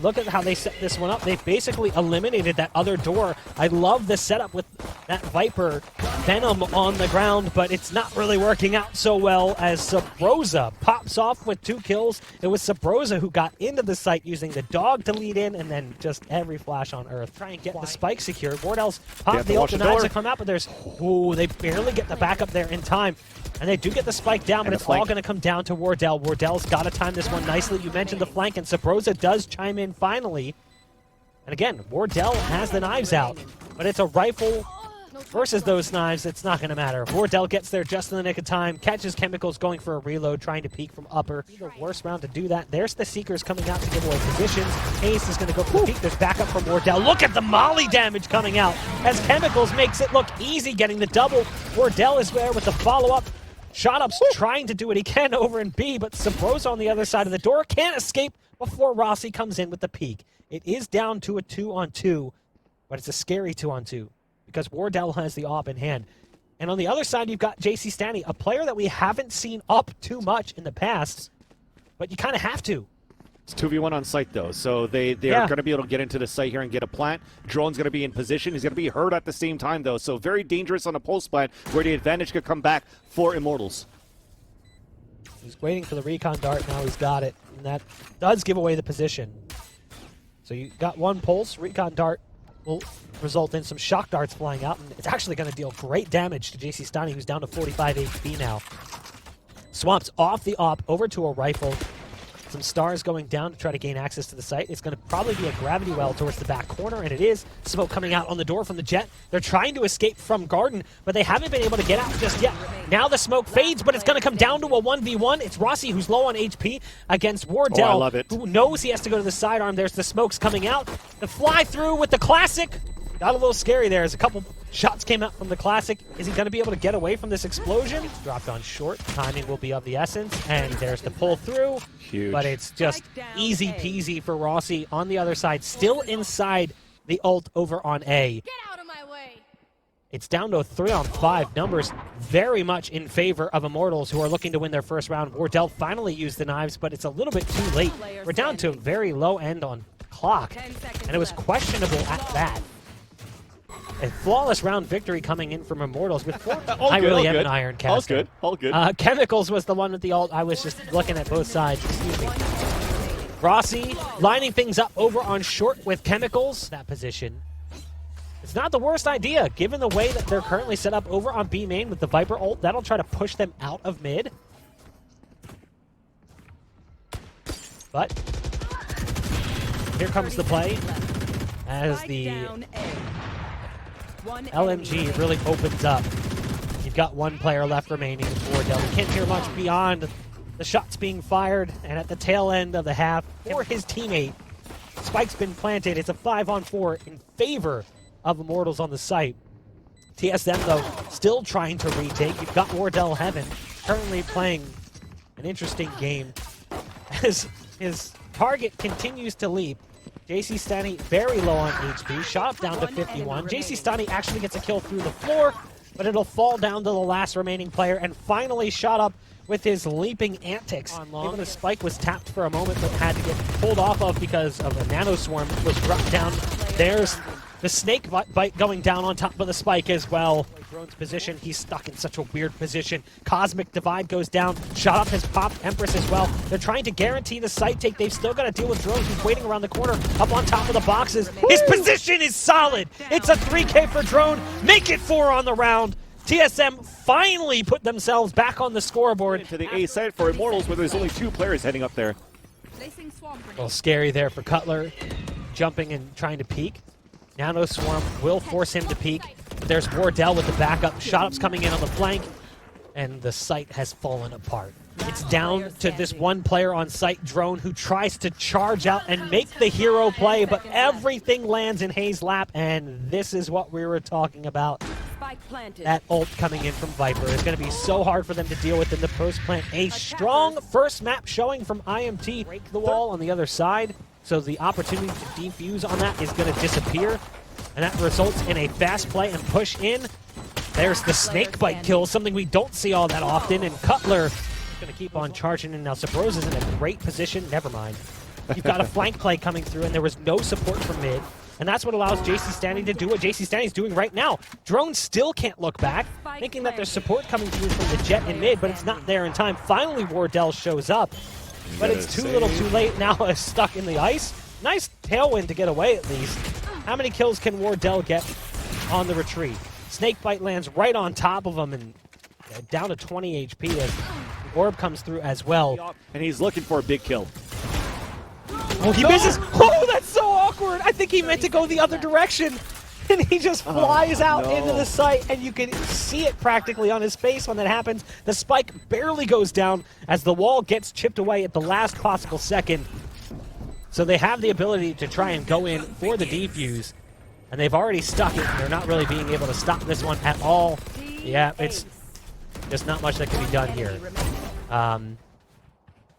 look at how they set this one up. They've basically eliminated that other door. I love the setup with that Viper Venom on the ground, but it's not really working out so well as Sabrosa pops off with 2 kills. It was Sabrosa who got into the site using the dog to lead in, and then just every flash on Earth. Try and get the spike secured. Wardell's pop the ult, denies to come out, but there's, ooh, they barely get the backup there in time. And they do get the spike down, but it's all going to come down to Wardell. Wardell's got to time this one nicely. You mentioned the flank, and Sabrosa does chime in finally. And again, Wardell has the knives out, but it's a rifle versus those knives. It's not going to matter. Wardell gets there just in the nick of time, catches Chemicals going for a reload, trying to peek from upper. The worst round to do that. There's the Seekers coming out to give away positions. Ace is going to go for the peek. There's backup from Wardell. Look at the molly damage coming out as Chemicals makes it look easy getting the double. Wardell is there with the follow-up. Shotup's trying to do what he can over in B, but Sabrosa on the other side of the door can't escape before Rossi comes in with the peek. It is down to a 2-on-2, but it's a scary 2-on-2 because Wardell has the op in hand. And on the other side, you've got JC Stanny, a player that we haven't seen up too much in the past, but you kind of have to. It's 2v1 on site, though, so they are going to be able to get into the site here and get a plant. Drone's going to be in position. He's going to be hurt at the same time, though, so very dangerous on a post plant where the advantage could come back for Immortals. He's waiting for the recon dart. Now he's got it, and that does give away the position. So you got one pulse. Recon dart will result in some shock darts flying out, and it's actually going to deal great damage to JC Stanny, who's down to 45 HP now. Swamp's off the op over to a rifle. Some stars going down to try to gain access to the site. It's going to probably be a gravity well towards the back corner, and it is. Smoke coming out on the door from the Jet. They're trying to escape from Garden, but they haven't been able to get out just yet. Now the smoke fades, but it's going to come down to a 1v1. It's Rossi who's low on HP against Wardell, I love it. who knows he has to go to the sidearm. There's the smokes coming out. The fly through with the classic. Got a little scary there as a couple shots came out from the classic. Is he going to be able to get away from this explosion? Dropped on short. Timing will be of the essence. And there's the pull through. Huge. But it's just easy peasy for Rossi on the other side. Still inside the ult over on A. Get out of my way. It's down to a 3-on-5. Numbers very much in favor of Immortals, who are looking to win their first round. Wardell finally used the knives, but it's a little bit too late. We're down to a very low end on clock. And it was questionable at that. A flawless round victory coming in from Immortals with 4. I really am an Iron caster. All good. Chemicals was the one with the ult. I was just looking at both sides. Excuse me. Rossi lining things up over on short with Chemicals. That position. It's not the worst idea, given the way that they're currently set up over on B main with the Viper ult. That'll try to push them out of mid. But here comes the play as the LMG really opens up. You've got one player left remaining for Wardell. You can't hear much beyond the shots being fired, and at the tail end of the half, for his teammate, Spike's been planted. It's a 5-on-4 in favor of Immortals on the site. TSM, though, still trying to retake. You've got Wardell Heaven currently playing an interesting game as his target continues to leap. JC Stanny very low on HP, shot up down to 51. JC Stanny actually gets a kill through the floor, but it'll fall down to the last remaining player, and finally shot up with his leaping antics. On long, the spike was tapped for a moment, but had to get pulled off of because of a nano swarm was dropped down. There's the snake bite going down on top of the spike as well. Drone's position, he's stuck in such a weird position. Cosmic Divide goes down. Shot up has popped Empress as well. They're trying to guarantee the site take. They've still got to deal with Drone, who's waiting around the corner, up on top of the boxes. His position is solid. It's a 3K for Drone. Make it 4 on the round. TSM finally put themselves back on the scoreboard. To the A side for Immortals, where there's only 2 players heading up there. A little scary there for Cutler, jumping and trying to peek. Nano Swarm will force him to peek. There's Wardell with the backup. Shot-ups coming in on the flank, and the site has fallen apart. It's down to this one player on site, Drone, who tries to charge out and make the hero play, but everything lands in Hayes' lap, and this is what we were talking about. That ult coming in from Viper is going to be so hard for them to deal with in the post-plant. A strong first map showing from IMT. Break the wall on the other side, so the opportunity to defuse on that is going to disappear, and that results in a fast play and push in. There's the snake bite kill, something we don't see all that often, and Cutler is going to keep on charging in. Now Sabrosa's in a great position. Never mind. you've got a flank play coming through, and there was no support from mid. And that's what allows JC Standing to do what JC Standing is doing right now. Drone still can't look back, thinking that there's support coming through from the Jet in mid, but it's not there in time. Finally, Wardell shows up, but it's too little too late. Now is stuck in the ice. Nice tailwind to get away at least. How many kills can Wardell get on the retreat? Snakebite lands right on top of him and down to 20 HP as the orb comes through as well. And he's looking for a big kill. Oh, he misses. Oh, that's so awkward. I think he meant to go the other direction. And he just flies out into the site, and you can see it practically on his face when that happens. The spike barely goes down as the wall gets chipped away at the last possible second. So they have the ability to try and go in for the defuse, and they've already stuck it. They're not really being able to stop this one at all. Yeah, it's just not much that can be done here.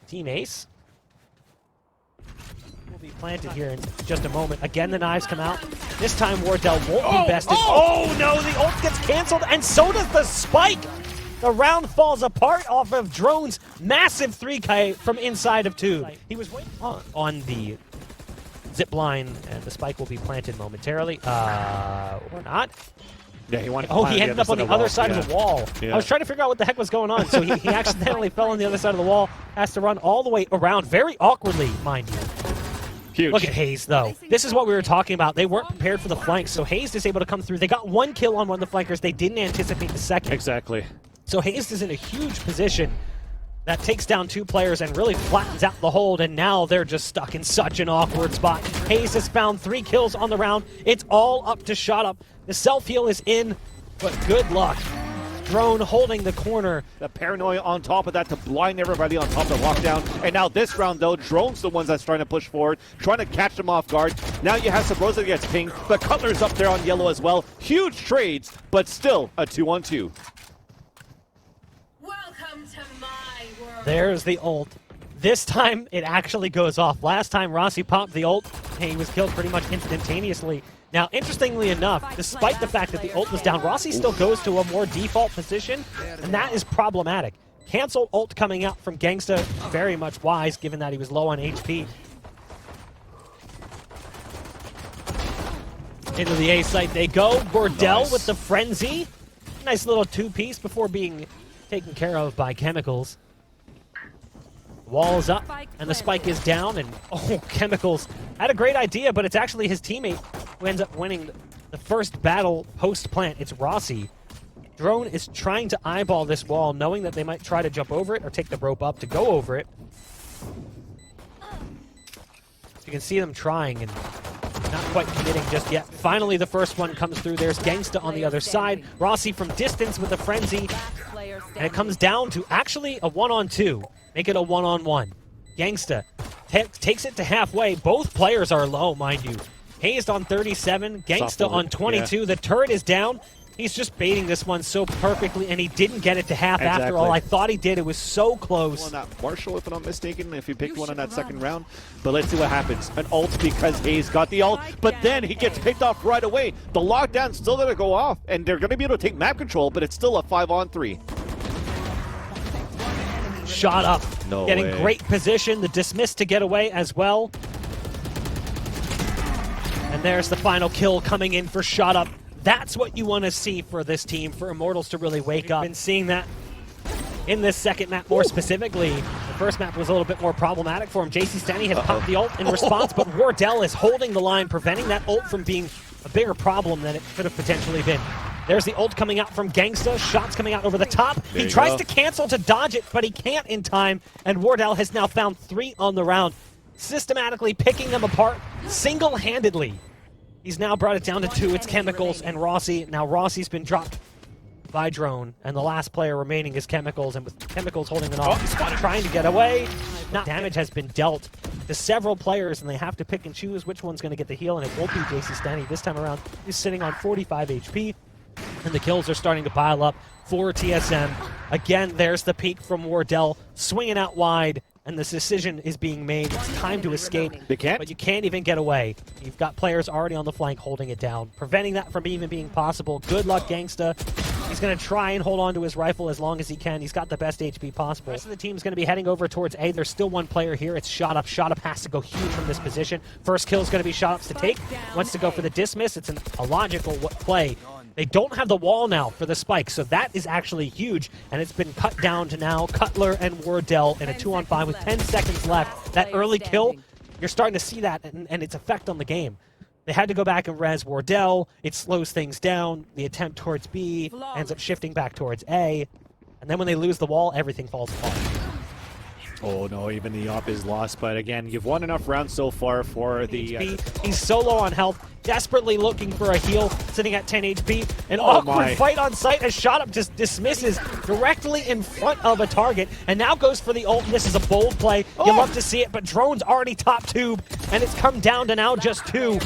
Team Ace will be planted here in just a moment. Again, the knives come out. This time, Wardell won't be bested. Oh, no, the ult gets canceled, and so does the spike. The round falls apart off of Drone's massive 3K from inside of Tube. He was waiting on the zip line, and the spike will be planted momentarily. Or not. Yeah, he wanted. Oh, he ended up on the other side of the wall. Yeah. I was trying to figure out what the heck was going on, so he accidentally fell on the other side of the wall. Has to run all the way around, very awkwardly, mind you. Huge. Look at Hayes, though. This is what we were talking about. They weren't prepared for the flanks, so Hayes is able to come through. They got one kill on one of the flankers. They didn't anticipate the second. Exactly. So Hayes is in a huge position that takes down two players and really flattens out the hold, and now they're just stuck in such an awkward spot. Hayes has found 3 kills on the round. It's all up to Shot Up. The self-heal is in, but good luck. Drone holding the corner. The paranoia on top of that to blind everybody on top of the lockdown. And now this round, though, Drone's the ones that's trying to push forward, trying to catch them off guard. Now you have Sabrosa that gets pinged. The Cutler's up there on yellow as well. Huge trades, but still a 2-on-2. Welcome to my world. There's the ult. This time, it actually goes off. Last time, Rossi popped the ult, and he was killed pretty much instantaneously. Now, interestingly enough, despite the fact that the ult was down, Rossi still goes to a more default position, and that is problematic. Cancel ult coming out from Gangsta, very much wise, given that he was low on HP. Into the A site they go. Wardell with the frenzy. Nice little two-piece before being taken care of by Chemicals. Wall is up, and the spike is down, and Chemicals had a great idea, but it's actually his teammate who ends up winning the first battle post-plant. It's Rossi. Drone is trying to eyeball this wall, knowing that they might try to jump over it or take the rope up to go over it. You can see them trying and not quite committing just yet. Finally, the first one comes through. There's Gangsta on the other side. Rossi from distance with a frenzy, and it comes down to actually a 1-on-2. Make it a 1-on-1. Gangsta takes it to halfway. Both players are low, mind you. Hazed on 37, Gangsta on 22. Yeah. The turret is down. He's just baiting this one so perfectly, and he didn't get it to half after all. I thought he did. It was so close. Well, not Marshall, if I'm not mistaken, if he picked one in that second round. But let's see what happens. An ult because Hayes got the ult, but then he gets picked off right away. The lockdown's still going to go off, and they're going to be able to take map control, but it's still a 5-on-3. Shot Up. Getting great position. The dismiss to get away as well. And there's the final kill coming in for Shot Up. That's what you want to see for this team, for Immortals to really wake up. We've been seeing that in this second map more specifically. The first map was a little bit more problematic for him. JC Stanny has popped the ult in response, but Wardell is holding the line, preventing that ult from being a bigger problem than it could have potentially been. There's the ult coming out from Gangsta. Shots coming out over the top. He tries to cancel to dodge it, but he can't in time. And Wardell has now found 3 on the round, systematically picking them apart single-handedly. He's now brought it down to 2. It's Chemicals and Rossi. Now Rossi's been dropped by Drone, and the last player remaining is Chemicals, and with Chemicals holding it off, he's trying to get away. Damage has been dealt to several players, and they have to pick and choose which one's going to get the heal, and it won't be JC Stanny this time around. He's sitting on 45 HP. And the kills are starting to pile up for TSM. Again, there's the peek from Wardell, swinging out wide, and this decision is being made. It's time to escape, but you can't even get away. You've got players already on the flank holding it down, preventing that from even being possible. Good luck, Gangsta. He's going to try and hold on to his rifle as long as he can. He's got the best HP possible. The rest of the team's going to be heading over towards A. There's still one player here. It's Shot Up. Shot Up has to go huge from this position. First kill is going to be Shot Up's to take. Wants to go for the dismiss. It's a logical play. They don't have the wall now for the spike, so that is actually huge, and it's been cut down to now Cutler and Wardell in a 2-on-5 with 10 seconds left. That early kill, you're starting to see that and its effect on the game. They had to go back and res Wardell. It slows things down. The attempt towards B ends up shifting back towards A, and then when they lose the wall, everything falls apart. Oh no, even the op is lost, but again, you've won enough rounds so far for the... He's so low on health, desperately looking for a heal, sitting at 10 HP. An awkward fight on site as Shot Up just dismisses directly in front of a target, and now goes for the ult. This is a bold play. You love to see it, but Drone's already top tube, and it's come down to now just 2.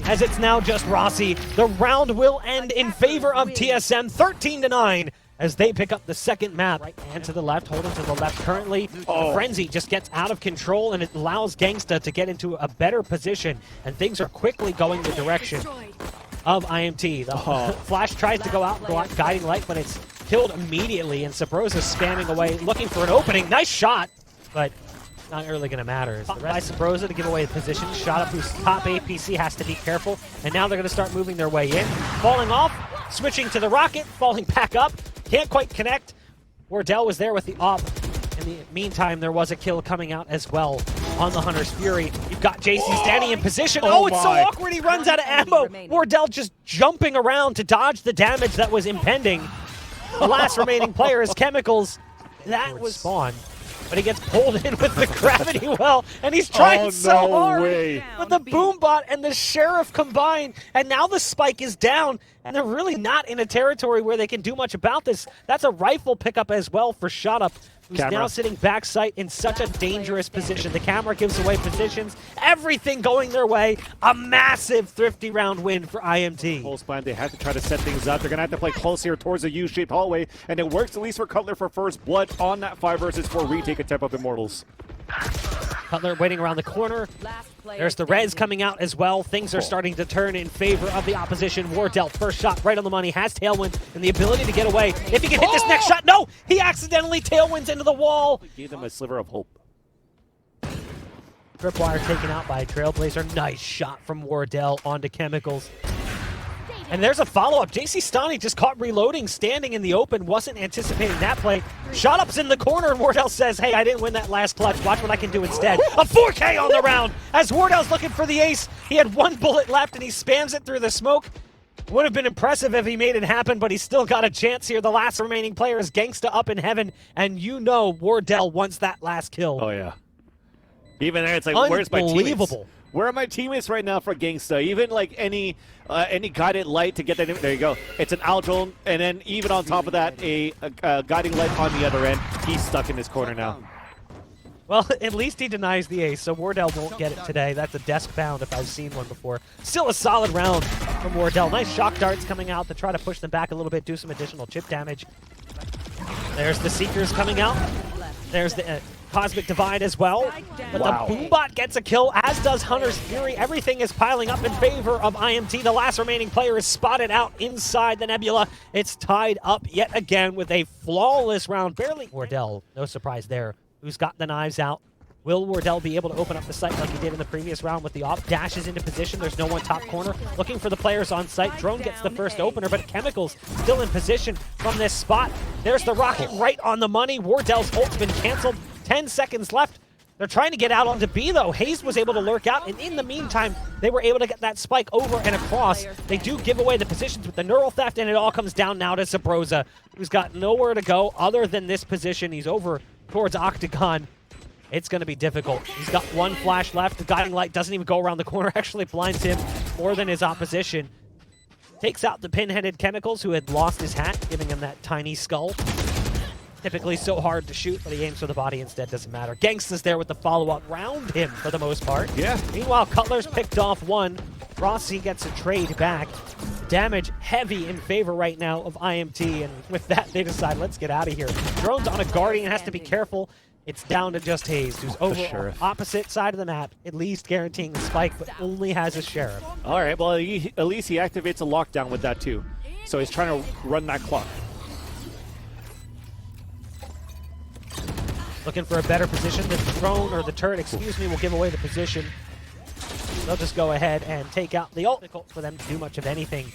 As it's now just Rossi. The round will end in favor of TSM, 13-9. As they pick up the second map. Right and to the left, holding to the left currently. Frenzy just gets out of control, and it allows Gangsta to get into a better position. And things are quickly going the direction of IMT. The Flash tries to go out and go out guiding light, but it's killed immediately. And Sabrosa spamming away, looking for an opening. Nice shot, but not really going to matter. The rest by Sabrosa to give away the position. Shot Up, who's top APC, has to be careful. And now they're going to start moving their way in. Falling off, switching to the rocket, falling back up. Can't quite connect. Wardell was there with the op. In the meantime, there was a kill coming out as well on the Hunter's Fury. You've got JC standing in position. Oh, it's so awkward. He runs out of ammo. Wardell just jumping around to dodge the damage that was impending. The last remaining player is Chemicals. That was Spawn. But he gets pulled in with the gravity well, and he's trying so hard with the Boombot and the Sheriff combined, and now the spike is down, and they're really not in a territory where they can do much about this. That's a rifle pickup as well for Shot Up, who's now sitting backside in such a dangerous position. The camera gives away positions, everything going their way. A massive thrifty round win for IMT. Whole plan, they have to try to set things up. They're going to have to play close here towards a U-shaped hallway, and it works at least for Cutler for first blood on that 5 versus 4 retake attempt of Immortals. Cutler waiting around the corner. There's the res coming out as well. Things are starting to turn in favor of the opposition. Wardell, first shot right on the money, has Tailwind and the ability to get away. If he can hit this next shot, no! He accidentally Tailwinds into the wall. Gave them a sliver of hope. Tripwire taken out by Trailblazer. Nice shot from Wardell onto Chemicals. And there's a follow-up. JC Stani just caught reloading, standing in the open, wasn't anticipating that play. Shot Up's in the corner, and Wardell says, hey, I didn't win that last clutch. Watch what I can do instead. A 4K on the round as Wardell's looking for the ace. He had 1 bullet left, and he spams it through the smoke. Would have been impressive if he made it happen, but he's still got a chance here. The last remaining player is Gangsta up in heaven, and you know Wardell wants that last kill. Oh, yeah. Even there, it's like, where's my teammates? Where are my teammates right now for Gangsta? Even like any guided light to get that. There you go. It's an Aldrone, and then even on top of that, a guiding light on the other end. He's stuck in his corner now. Well, at least he denies the ace, so Wardell won't get it today. That's a desk bound if I've seen one before. Still a solid round from Wardell. Nice shock darts coming out to try to push them back a little bit, do some additional chip damage. There's the Seekers coming out. There's the Cosmic Divide as well. But the Boombot gets a kill, as does Hunter's Fury. Everything is piling up in favor of IMT. The last remaining player is spotted out inside the Nebula. It's tied up yet again with a flawless round. Barely Wardell, no surprise there, who's got the knives out. Will Wardell be able to open up the site like he did in the previous round with the op? Dashes into position. There's no one top corner. Looking for the players on site. Drone gets the first opener, but Chemicals still in position from this spot. There's the rocket right on the money. Wardell's ult's been canceled. 10 seconds left. They're trying to get out onto B, though. Hayes was able to lurk out, and in the meantime, they were able to get that spike over and across. They do give away the positions with the neural theft, and it all comes down now to Sabrosa, who's got nowhere to go other than this position. He's over towards Octagon. It's going to be difficult. He's got 1 flash left. The guiding light doesn't even go around the corner. Actually blinds him more than his opposition. Takes out the pin-headed Chemicals, who had lost his hat, giving him that tiny skull. Typically so hard to shoot, but he aims for the body instead. Doesn't matter. Gangsta's there with the follow-up round him for the most part. Yeah. Meanwhile, Cutler's picked off 1. Rossi gets a trade back. Damage heavy in favor right now of IMT, and with that, they decide, let's get out of here. Drone's on a Guardian, has to be careful. It's down to just Hayes, who's over on the opposite side of the map, at least guaranteeing the spike, but only has a Sheriff. All right, well, at least he activates a lockdown with that, too. So he's trying to run that clock. Looking for a better position. The drone, or the turret, excuse me, will give away the position. They'll just go ahead and take out the ult. Difficult for them to do much of anything.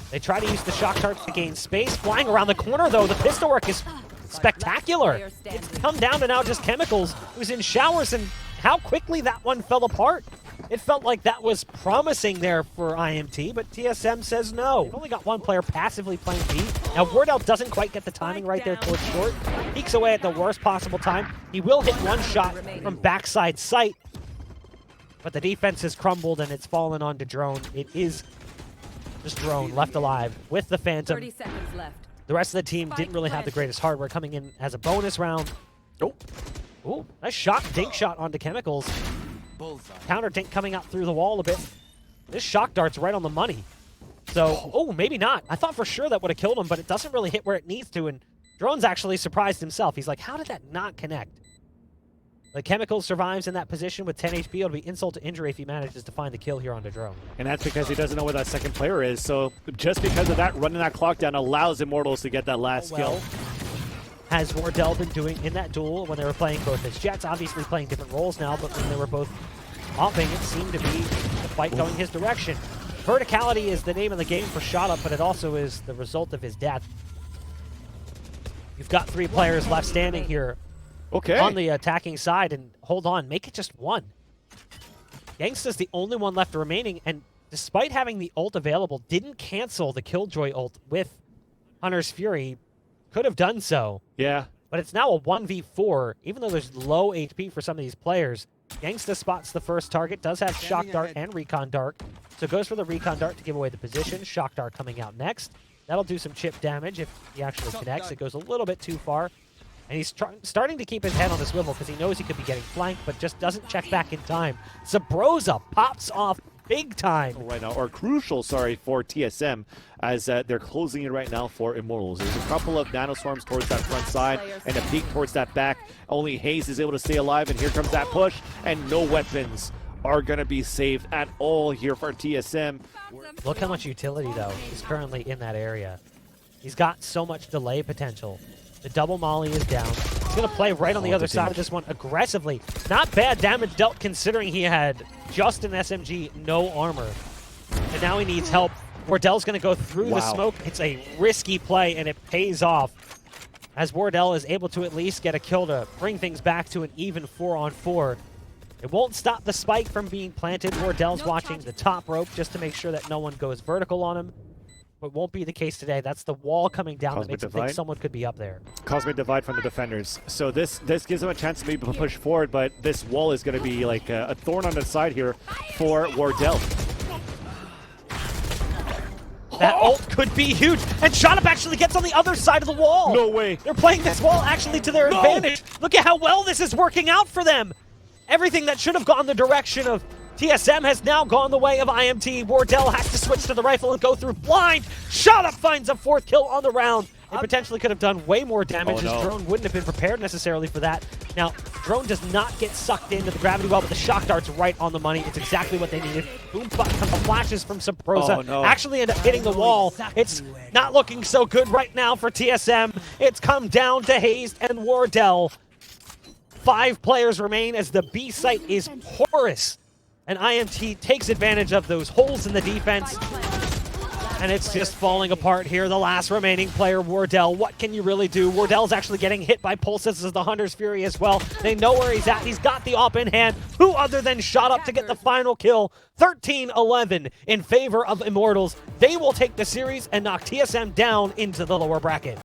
They try to use the shock darts to gain space. Flying around the corner, though, the pistol work is spectacular. It's come down to now just Chemicals, who's in showers, and how quickly that one fell apart. It felt like that was promising there for IMT, but TSM says no. They've only got one player passively playing B. Now, Wardell doesn't quite get the timing right there towards short. Peeks away at the worst possible time. He will hit one shot from backside sight, but the defense has crumbled and it's fallen onto Drone. It is just Drone left alive with the Phantom. 30 seconds left. The rest of the team didn't really have the greatest hardware, coming in as a bonus round. Oh, ooh, nice shot, dink shot onto Chemicals. Counter dink coming out through the wall a bit. This shock dart's right on the money. So, oh, maybe not. I thought for sure that would have killed him, but it doesn't really hit where it needs to, and Drone's actually surprised himself. He's like, how did that not connect? The Chemicals survives in that position with 10 HP. It'll be insult to injury if he manages to find the kill here onto Drone. And that's because he doesn't know where that second player is. So just because of that, running that clock down allows Immortals to get that last kill. Has Wardell been doing in that duel when they were playing both as Jets, obviously playing different roles now, but when they were both hopping, it seemed to be the fight going his direction. Verticality is the name of the game for ShotUp, but it also is the result of his death. You've got 3 players left standing here on the attacking side, and hold on, make it just 1. Gangsta's the only one left remaining, and despite having the ult available, didn't cancel the Killjoy ult with Hunter's Fury. Could have done so. Yeah. But it's now a 1v4, even though there's low HP for some of these players. Gangsta spots the first target, does have Shock Dart and Recon Dart, so goes for the Recon Dart to give away the position. Shock Dart coming out next. That'll do some chip damage if he actually connects. It goes a little bit too far. And he's starting to keep his head on the swivel because he knows he could be getting flanked, but just doesn't check back in time. Sabrosa pops off big time right now, or crucial, sorry, for TSM, as they're closing it right now for Immortals. There's a couple of nanoswarms towards that front side and a peek towards that back. Only Hayes is able to stay alive, and here comes that push, and no weapons are going to be saved at all here for TSM. Look how much utility, though, is currently in that area. He's got so much delay potential. The double molly is down. He's going to play right on the other side of this one aggressively. Not bad damage dealt considering he had just an SMG, no armor. And now he needs help. Wardell's going to go through the smoke. It's a risky play, and it pays off, as Wardell is able to at least get a kill to bring things back to an even 4-on-4. It won't stop the spike from being planted. Wardell's watching the top rope just to make sure that no one goes vertical on him. But won't be the case today. That's the wall coming down that makes him think someone could be up there. Cosmic Divide from the defenders. So this gives them a chance to maybe push forward, but this wall is going to be like a thorn on the side here for Wardell. That ult could be huge. And ShotUp actually gets on the other side of the wall. No way. They're playing this wall actually to their advantage. Look at how well this is working out for them. Everything that should have gone the direction of TSM has now gone the way of IMT. Wardell has to switch to the rifle and go through blind. ShotUp finds a 4th kill on the round. It potentially could have done way more damage as Drone wouldn't have been prepared necessarily for that. Now, Drone does not get sucked into the gravity well, but the shock dart's right on the money. It's exactly what they needed. Boom, flashes from Sabrosa. Actually end up hitting the wall. It's not looking so good right now for TSM. It's come down to Hayes and Wardell. 5 players remain as the B site is porous. And IMT takes advantage of those holes in the defense. And it's just falling apart here. The last remaining player, Wardell. What can you really do? Wardell's actually getting hit by pulses as the Hunter's Fury as well. They know where he's at. He's got the op in hand. Who other than ShotUp to get the final kill? 13-11 in favor of Immortals. They will take the series and knock TSM down into the lower bracket.